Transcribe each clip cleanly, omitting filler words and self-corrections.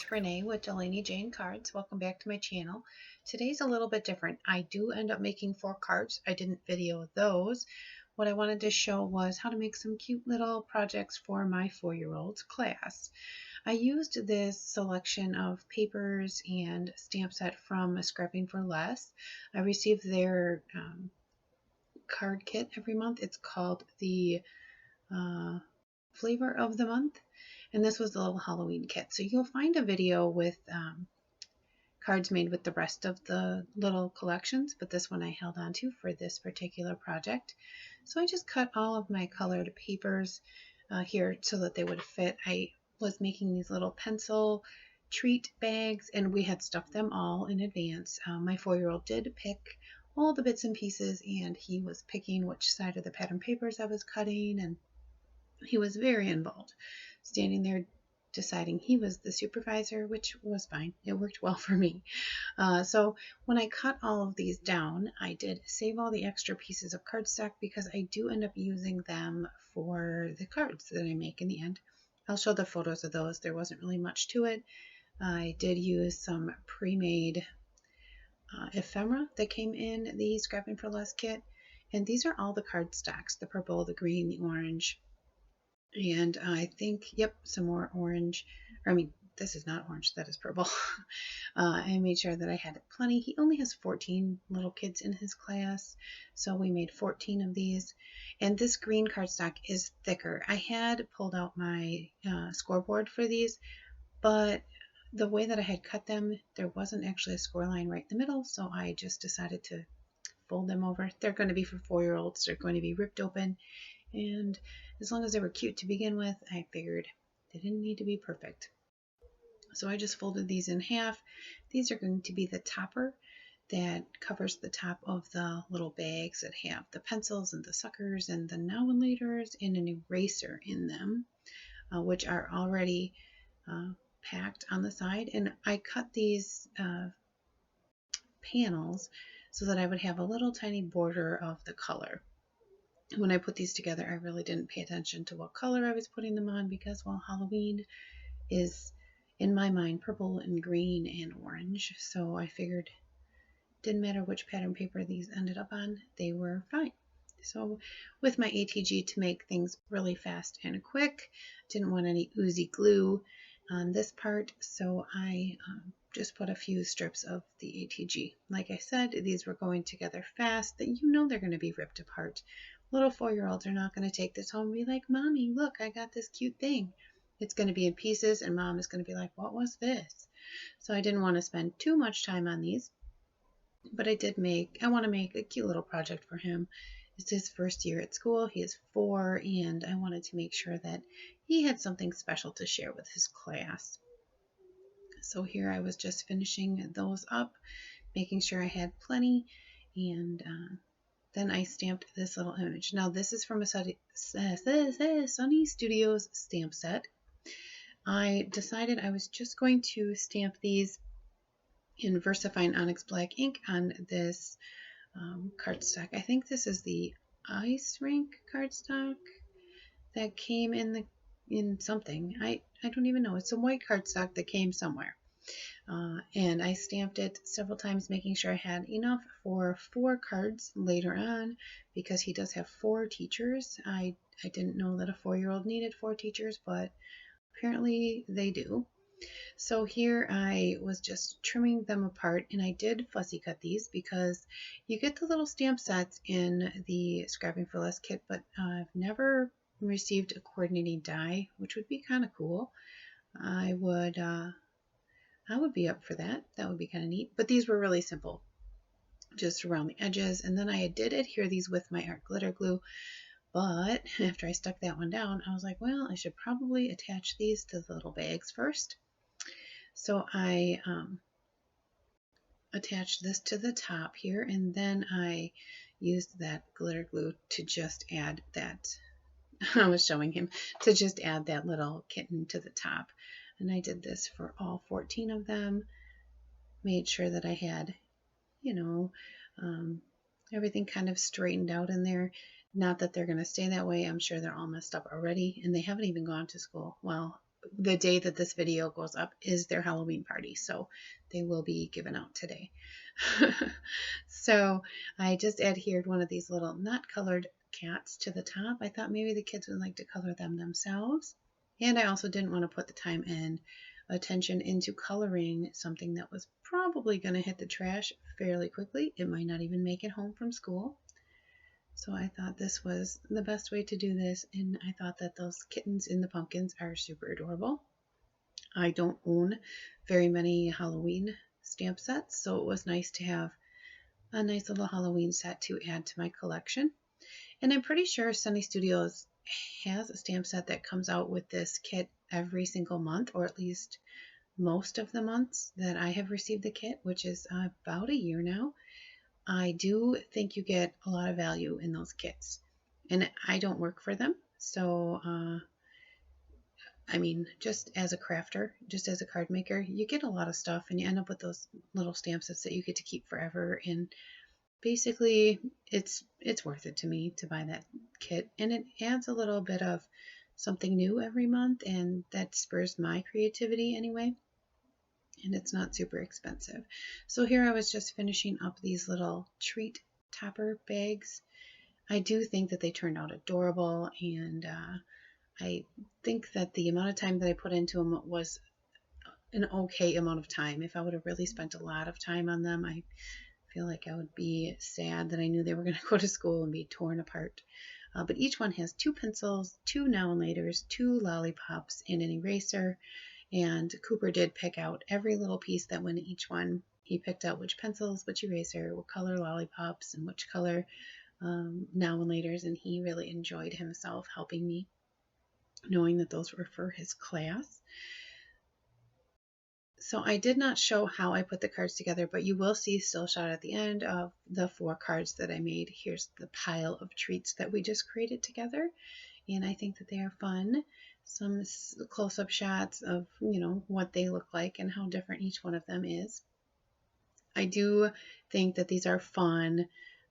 it's Renee with Delaney Jane Cards. Welcome back to my channel. Today's a little bit different. I do end up making 4 cards. I didn't video those. What I wanted to show was how to make some cute little projects for my 4-year-old's class. I used this selection of papers and stamp set from Scrapping for Less. I received their card kit every month. It's called the Flavor of the Month. And this was the little Halloween kit. So you'll find a video with cards made with the rest of the little collections, but this one I held on to for this particular project. So I just cut all of my colored papers here so that they would fit. I was making these little pencil treat bags, and we had stuffed them all in advance. My 4-year-old did pick all the bits and pieces, and he was picking which side of the pattern papers I was cutting, and he was very involved, standing there deciding he was the supervisor, which was fine. It worked well for me. So when I cut all of these down, I did save all the extra pieces of cardstock because I do end up using them for the cards that I make in the end. I'll show the photos of those. There wasn't really much to it. I did use some pre-made ephemera that came in the Scrapping for Less kit. And these are all the cardstocks, the purple, the green, the orange, and I think, yep, some more orange. Or, I mean, this is not orange, that is purple. I made sure that I had plenty. He only has 14 little kids in his class, so we made 14 of these. And this green cardstock is thicker. I had pulled out my scoreboard for these, but the way that I had cut them, there wasn't actually a score line right in the middle, so I just decided to fold them over. They're going to be for 4-year-olds. They're going to be ripped open. And as long as they were cute to begin with, I figured they didn't need to be perfect. So I just folded these in half. These are going to be the topper that covers the top of the little bags that have the pencils and the suckers and the now and laters and an eraser in them, which are already packed on the side. And I cut these panels so that I would have a little tiny border of the color. When I put these together, I really didn't pay attention to what color I was putting them on because, well, Halloween is, in my mind, purple and green and orange. So I figured it didn't matter which pattern paper these ended up on, they were fine. So with my ATG to make things really fast and quick, didn't want any oozy glue on this part, so I just put a few strips of the ATG. Like I said, these were going together fast, that you know they're going to be ripped apart. Little 4-year-olds are not going to take this home and be like, Mommy, look, I got this cute thing. It's going to be in pieces, and Mom is going to be like, what was this? So I didn't want to spend too much time on these, but I want to make a cute little project for him. It's his first year at school. He is 4, and I wanted to make sure that he had something special to share with his class. So here I was just finishing those up, making sure I had plenty, and then I stamped this little image. Now this is from a Sunny Studios stamp set. I decided I was just going to stamp these in VersaFine Onyx Black ink on this cardstock. I think this is the Ice Rink cardstock that came in something. I don't even know. It's a white cardstock that came somewhere. And I stamped it several times, making sure I had enough for 4 cards later on, because he does have 4 teachers. I didn't know that a 4-year-old needed 4 teachers, but apparently they do. So here I was just trimming them apart, and I did fussy cut these because you get the little stamp sets in the Scrapping for Less kit, but I've never received a coordinating die, which would be kind of cool. I would be up for that. That would be kind of neat. But these were really simple, just around the edges. And then I did adhere these with my art glitter glue. But after I stuck that one down, I was like, well, I should probably attach these to the little bags first. So I attached this to the top here, and then I used that glitter glue to just add that. I was showing him to just add that little kitten to the top. And I did this for all 14 of them, made sure that I had, everything kind of straightened out in there. Not that they're going to stay that way. I'm sure they're all messed up already, and they haven't even gone to school. Well, the day that this video goes up is their Halloween party, so they will be given out today. So I just adhered one of these little not colored cats to the top. I thought maybe the kids would like to color them themselves, and I also didn't want to put the time and attention into coloring something that was probably going to hit the trash fairly quickly. It might not even make it home from school. So I thought this was the best way to do this, and I thought that those kittens in the pumpkins are super adorable. I don't own very many Halloween stamp sets, so it was nice to have a nice little Halloween set to add to my collection. And I'm pretty sure Sunny Studios has a stamp set that comes out with this kit every single month, or at least most of the months that I have received the kit, which is about a year now. I do think you get a lot of value in those kits, and I don't work for them, so I mean, just as a crafter, just as a card maker, you get a lot of stuff, and you end up with those little stamp sets that you get to keep forever. And basically, it's worth it to me to buy that kit, and it adds a little bit of something new every month, and that spurs my creativity anyway. And it's not super expensive. So here I was just finishing up these little treat topper bags. I do think that they turned out adorable, and I think that the amount of time that I put into them was an okay amount of time. If I would have really spent a lot of time on them, I feel like I would be sad that I knew they were going to go to school and be torn apart. But each one has 2 pencils, 2 now and laters, 2 lollipops, and an eraser. And Cooper did pick out every little piece that went in each one. He picked out which pencils, which eraser, what color lollipops, and which color now and laters. And he really enjoyed himself helping me, knowing that those were for his class. So I did not show how I put the cards together, but you will see still shot at the end of the 4 cards that I made. Here's the pile of treats that we just created together, and I think that they are fun. Some close-up shots of, what they look like and how different each one of them is. I do think that these are fun.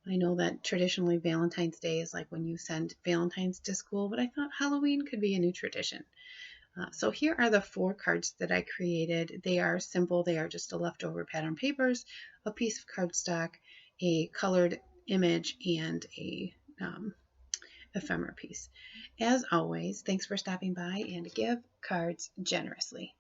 I know that traditionally Valentine's Day is like when you send Valentines to school, but I thought Halloween could be a new tradition. So here are the 4 cards that I created. They are simple. They are just a leftover pattern papers, a piece of cardstock, a colored image, and a ephemera piece. As always, thanks for stopping by, and give cards generously.